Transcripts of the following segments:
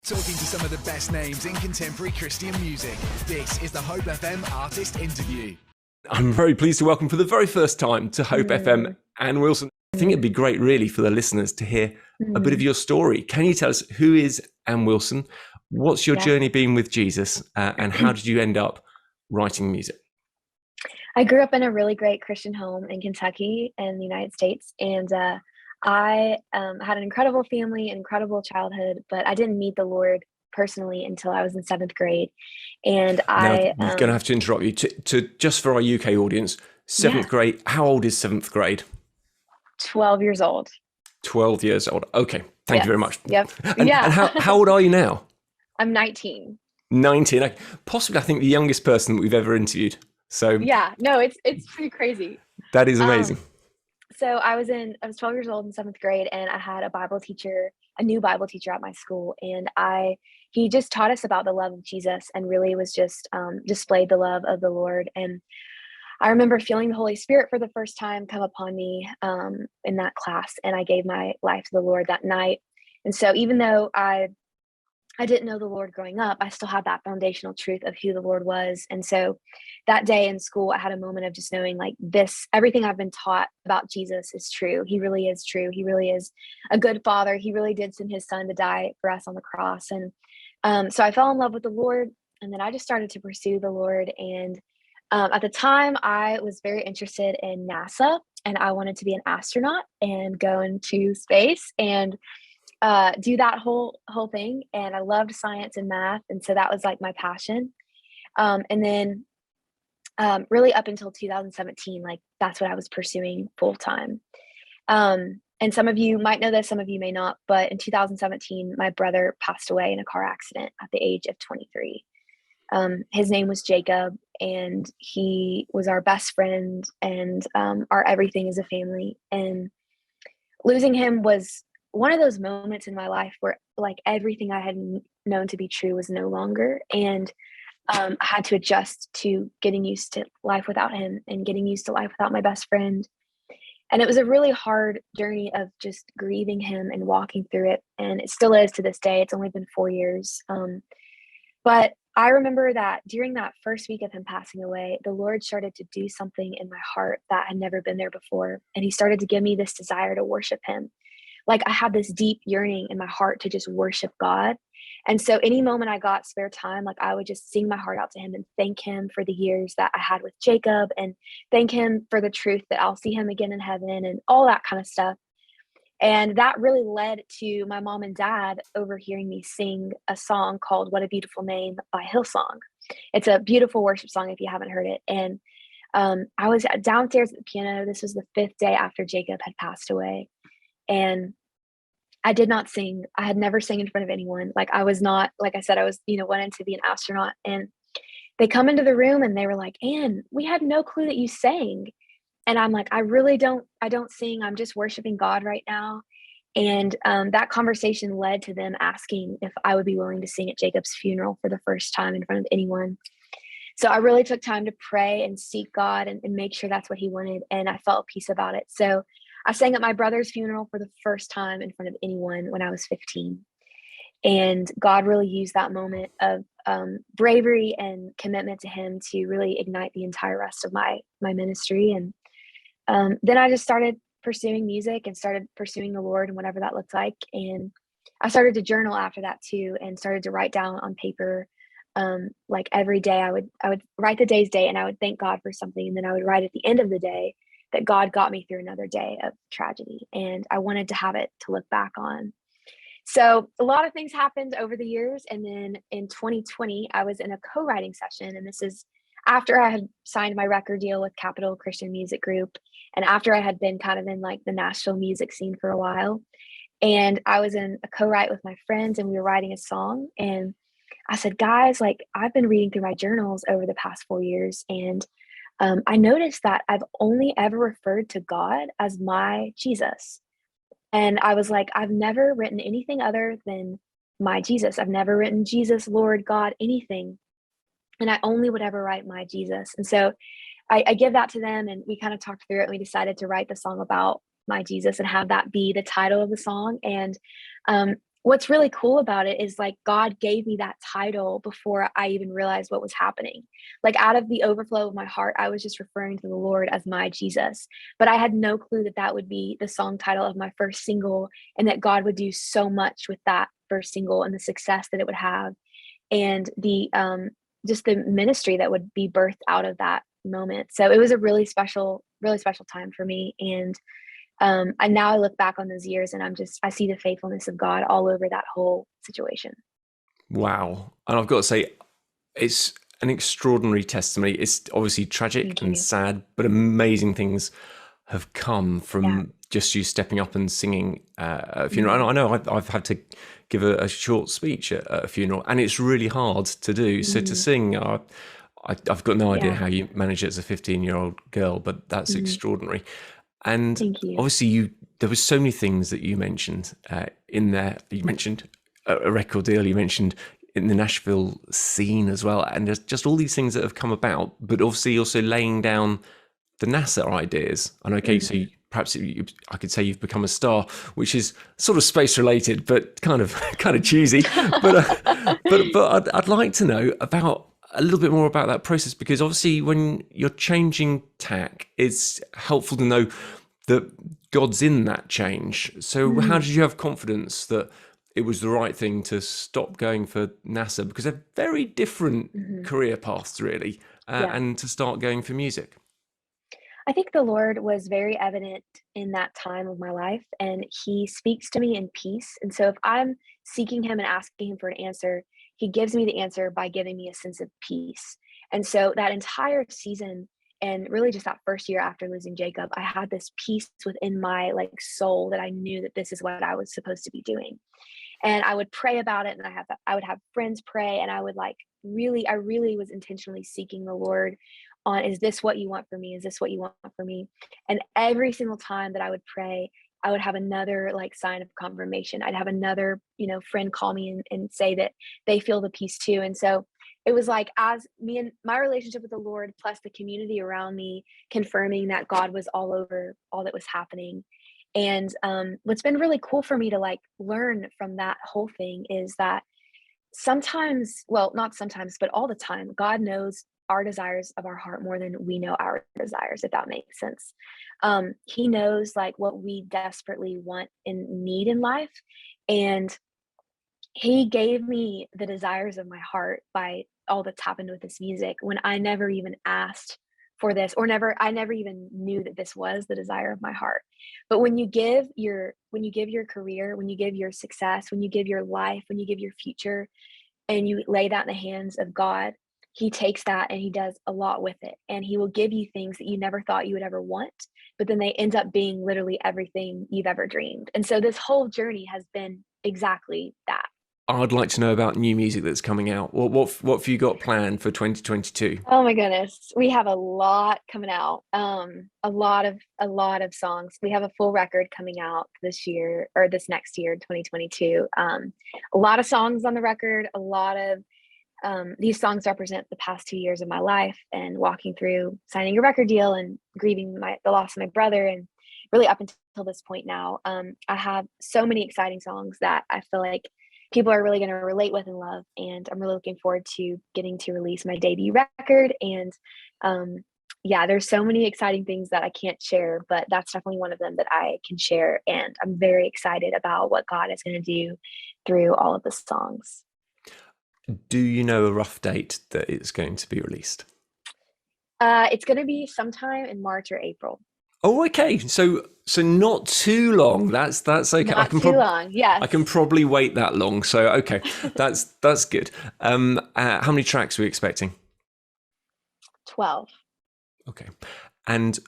Talking to some of the best names in contemporary Christian music. This is the Hope FM Artist Interview. I'm very pleased to welcome for the very first time to Hope FM Anne Wilson. I think it'd be great really for the listeners to hear a bit of your story. Can you tell us who is Anne Wilson? What's your journey been with Jesus? And how did you end up writing music? I grew up in a really great Christian home in Kentucky in the United States. And I had an incredible family, an incredible childhood, but I didn't meet the Lord personally until I was in 7th grade. And I'm going to have to interrupt you to just for our UK audience, 7th grade. How old is 7th grade? 12 years old. 12 years old. Okay. Thank you very much. Yep. And how old are you now? I'm 19. 19. Possibly, I think the youngest person that we've ever interviewed. So yeah, no, it's pretty crazy. That is amazing. So I was 12 years old in 7th grade, and I had a new Bible teacher at my school, and he just taught us about the love of Jesus, and really was just displayed the love of the Lord. And I remember feeling the Holy Spirit for the first time come upon me in that class, and I gave my life to the Lord that night. And so even though I didn't know the Lord growing up, I still had that foundational truth of who the Lord was. And so that day in school, I had a moment of just knowing like everything I've been taught about Jesus is true. He really is true. He really is a good father. He really did send his son to die for us on the cross. And so I fell in love with the Lord, and then I just started to pursue the Lord. And at the time, I was very interested in NASA, and I wanted to be an astronaut and go into space and do that whole thing. And I loved science and math, and so that was like my passion. And then really up until 2017, like that's what I was pursuing full time. And some of you might know this, some of you may not, but in 2017, my brother passed away in a car accident at the age of 23. His name was Jacob, and he was our best friend and our everything as a family. And losing him was one of those moments in my life where like everything I had known to be true was no longer. And I had to adjust to getting used to life without him and getting used to life without my best friend. And it was a really hard journey of just grieving him and walking through it. And it still is to this day. It's only been 4 years. But I remember that during that first week of him passing away, the Lord started to do something in my heart that had never been there before. And he started to give me this desire to worship him. Like I had this deep yearning in my heart to just worship God. And so any moment I got spare time, like I would just sing my heart out to him and thank him for the years that I had with Jacob, and thank him for the truth that I'll see him again in heaven and all that kind of stuff. And that really led to my mom and dad overhearing me sing a song called What a Beautiful Name by Hillsong. It's a beautiful worship song if you haven't heard it. And I was downstairs at the piano. This was the 5th day after Jacob had passed away. And I did not sing. I had never sang in front of anyone. Like I was not, like I said, I was, wanting to be an astronaut. And they come into the room and they were like, Anne, we had no clue that you sang. And I'm like, I don't sing. I'm just worshiping God right now. And that conversation led to them asking if I would be willing to sing at Jacob's funeral for the first time in front of anyone. So I really took time to pray and seek God and make sure that's what he wanted. And I felt peace about it. So I sang at my brother's funeral for the first time in front of anyone when I was 15. And God really used that moment of bravery and commitment to him to really ignite the entire rest of my ministry. And then I just started pursuing music and started pursuing the Lord and whatever that looked like. And I started to journal after that too, and started to write down on paper. Like every day I would write the day's date, and I would thank God for something. And then I would write at the end of the day that God got me through another day of tragedy. And I wanted to have it to look back on. So a lot of things happened over the years. And then in 2020, I was in a co-writing session. And this is after I had signed my record deal with Capital Christian Music Group, and after I had been kind of in like the Nashville music scene for a while. And I was in a co-write with my friends, and we were writing a song. And I said, guys, like I've been reading through my journals over the past 4 years, and I noticed that I've only ever referred to God as my Jesus. And I was like, I've never written anything other than my Jesus. I've never written Jesus, Lord, God, anything. And I only would ever write my Jesus. And so I give that to them, and we kind of talked through it, and we decided to write the song about my Jesus and have that be the title of the song. And what's really cool about it is like God gave me that title before I even realized what was happening. Like out of the overflow of my heart, I was just referring to the Lord as my Jesus. But I had no clue that that would be the song title of my first single, and that God would do so much with that first single and the success that it would have, and the just the ministry that would be birthed out of that moment. So it was a really special time for me. And now I look back on those years and I see the faithfulness of God all over that whole situation. Wow. And I've got to say, it's an extraordinary testimony. It's obviously tragic Thank and you. sad, but amazing things have come Yeah. from just you stepping up and singing at a funeral. Mhm. And I know I've had to give a short speech at a funeral, and it's really hard to do. So to Mhm. sing, I've got no idea Yeah. how you manage it as a 15-year-old girl, but that's Mhm. extraordinary. And Thank you. obviously, there was so many things that you mentioned in there. You mentioned a record deal. You mentioned in the Nashville scene as well, and there's just all these things that have come about. But obviously, also laying down the NASA ideas. And okay, so Mhm. perhaps I could say you've become a star, which is sort of space related, but kind of cheesy. But I'd like to know about a little bit more about that process, because obviously when you're changing tack, it's helpful to know that God's in that change. So how Mhm. did you have confidence that it was the right thing to stop going for NASA, because they're very different Mhm. career paths, really, Yeah. and to start going for music? I think the Lord was very evident in that time of my life, and He speaks to me in peace. And so, if I'm seeking Him and asking Him for an answer, He gives me the answer by giving me a sense of peace. And so, that entire season, and really just that first year after losing Jacob, I had this peace within my like soul that I knew that this is what I was supposed to be doing. And I would pray about it, and I would have friends pray, and I would like really I really was intentionally seeking the Lord on, is this what you want for me? Is this what you want for me? And every single time that I would pray, I would have another like sign of confirmation. I'd have another, friend call me and say that they feel the peace too. And so it was like, as me and my relationship with the Lord plus the community around me confirming that God was all over all that was happening. And what's been really cool for me to like learn from that whole thing is that sometimes, well, not sometimes, but all the time, God knows our desires of our heart more than we know our desires, if that makes sense. He knows like what we desperately want and need in life. And He gave me the desires of my heart by all that's happened with this music when I never even asked for this, or I never even knew that this was the desire of my heart. But when you give your career, when you give your success, when you give your life, when you give your future, and you lay that in the hands of God, He takes that and He does a lot with it. And He will give you things that you never thought you would ever want, but then they end up being literally everything you've ever dreamed. And so this whole journey has been exactly that. I'd like to know about new music that's coming out. What have you got planned for 2022? Oh my goodness, we have a lot coming out. A lot of songs. We have a full record coming out this year or this next year, 2022. A lot of songs on the record. A lot of these songs represent the past 2 years of my life and walking through signing a record deal and grieving the loss of my brother, and really up until this point now. I have so many exciting songs that I feel like people are really going to relate with and love, and I'm really looking forward to getting to release my debut record. And um, yeah, there's so many exciting things that I can't share, but that's definitely one of them that I can share, and I'm very excited about what God is going to do through all of the songs. Do you know a rough date that it's going to be released? It's gonna be sometime in March or April. Oh, okay. So not too long. That's okay. Not too long. I can Yes. probably wait that long. So okay, that's good. How many tracks are we expecting? 12. Okay, and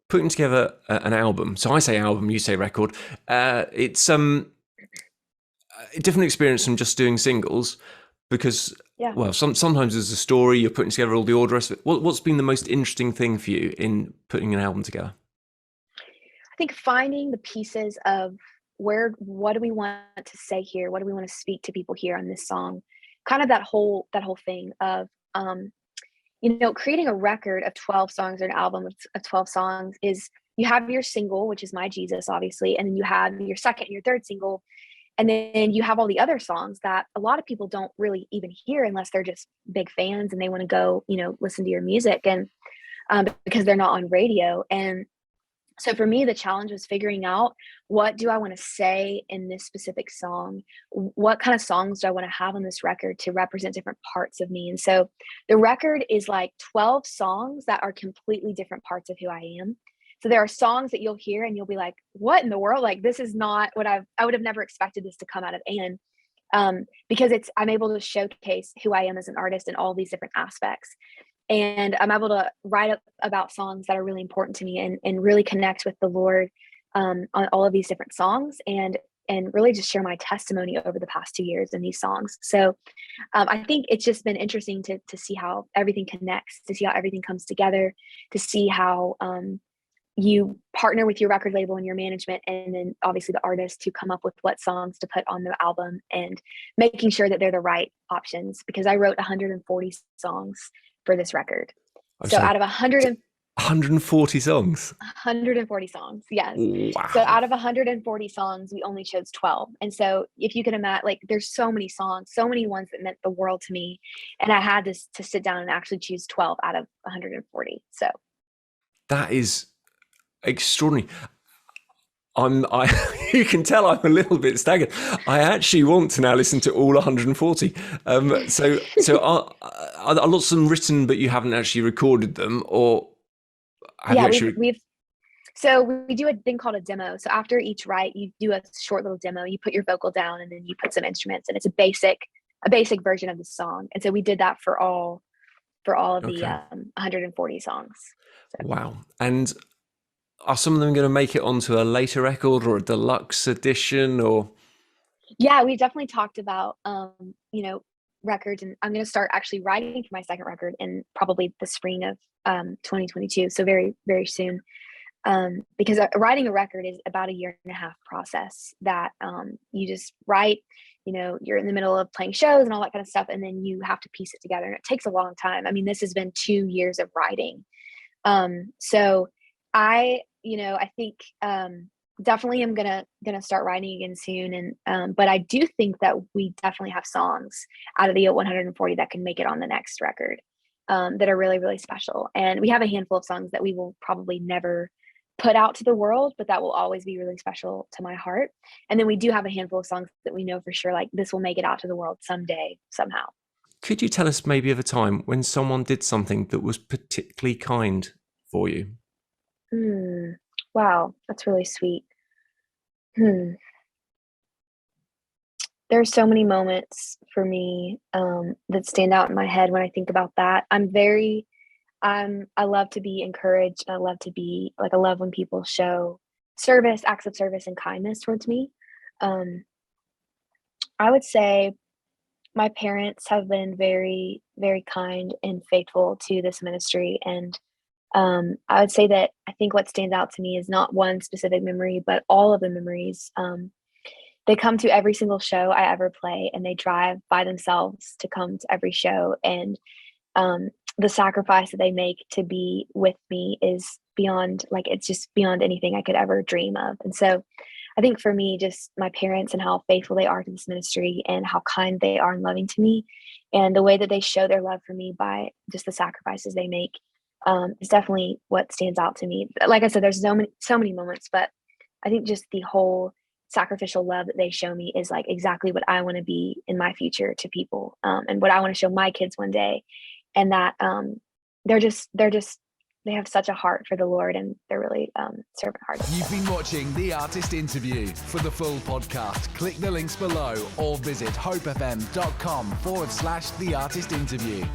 putting together an album. So I say album, you say record. It's a different experience from just doing singles, because Yeah. well, sometimes there's a story, you're putting together all the order. What's been the most interesting thing for you in putting an album together? I think finding the pieces of what do we want to say here? What do we want to speak to people here on this song? Kind of that whole thing of creating a record of 12 songs or an album of 12 songs is, you have your single, which is My Jesus, obviously, and then you have your second and your third single, And then you have all the other songs that a lot of people don't really even hear unless they're just big fans and they want to go, listen to your music, and because they're not on radio. And so for me, the challenge was figuring out, what do I want to say in this specific song? What kind of songs do I want to have on this record to represent different parts of me? And so the record is like 12 songs that are completely different parts of who I am. So there are songs that you'll hear and you'll be like, what in the world? Like, this is not what I would have never expected this to come out of Anne, because I'm able to showcase who I am as an artist in all these different aspects. And I'm able to write up about songs that are really important to me and really connect with the Lord on all of these different songs, and really just share my testimony over the past 2 years in these songs. So I think it's just been interesting to see how everything connects, to see how everything comes together, to see how you partner with your record label and your management, and then obviously the artist, to come up with what songs to put on the album, and making sure that they're the right options, because I wrote 140 songs for this record. So out of 140 songs. 140 songs, yes. Wow. So out of 140 songs, we only chose 12. And so if you can imagine, like, there's so many songs, so many ones that meant the world to me, and I had to sit down and actually choose 12 out of 140. So that is extraordinary. You can tell I'm a little bit staggered. I actually want to now listen to all 140. So are lots of them written, but you haven't actually recorded them, or have you actually? So we do a thing called a demo. So after each write, you do a short little demo. You put your vocal down, and then you put some instruments, and it's a basic version of the song. And so we did that for all of the 140 songs. So. Wow. And are some of them going to make it onto a later record or a deluxe edition, or? Yeah, we've definitely talked about, records, and I'm going to start actually writing for my second record in probably the spring of 2022. So very, very soon. Because writing a record is about a 1.5 year process that you just write, you're in the middle of playing shows and all that kind of stuff, and then you have to piece it together, and it takes a long time. I mean, this has been 2 years of writing. So I think definitely I'm gonna start writing again soon, and but I do think that we definitely have songs out of the 140 that can make it on the next record, that are really, really special. And we have a handful of songs that we will probably never put out to the world, but that will always be really special to my heart. And then we do have a handful of songs that we know for sure, like, this will make it out to the world someday, somehow. Could you tell us maybe of a time when someone did something that was particularly kind for you? Wow, that's really sweet. There's so many moments for me that stand out in my head when I think about that. I love to be encouraged. I love to be I love when people show service, acts of service, and kindness towards me. I would say my parents have been very, very kind and faithful to this ministry. And I would say that I think what stands out to me is not one specific memory, but all of the memories. They come to every single show I ever play, and they drive by themselves to come to every show. And the sacrifice that they make to be with me is beyond, it's just beyond anything I could ever dream of. And so I think for me, just my parents and how faithful they are to this ministry, and how kind they are and loving to me, and the way that they show their love for me by just the sacrifices they make, is definitely what stands out to me. Like I said, there's so many moments, but I think just the whole sacrificial love that they show me is exactly what I want to be in my future to people, and what I want to show my kids one day. And that they have such a heart for the Lord, and they're really servant hearted. You've been watching The Artist Interview. For the full podcast, click the links below or visit hopefm.com/The Artist Interview.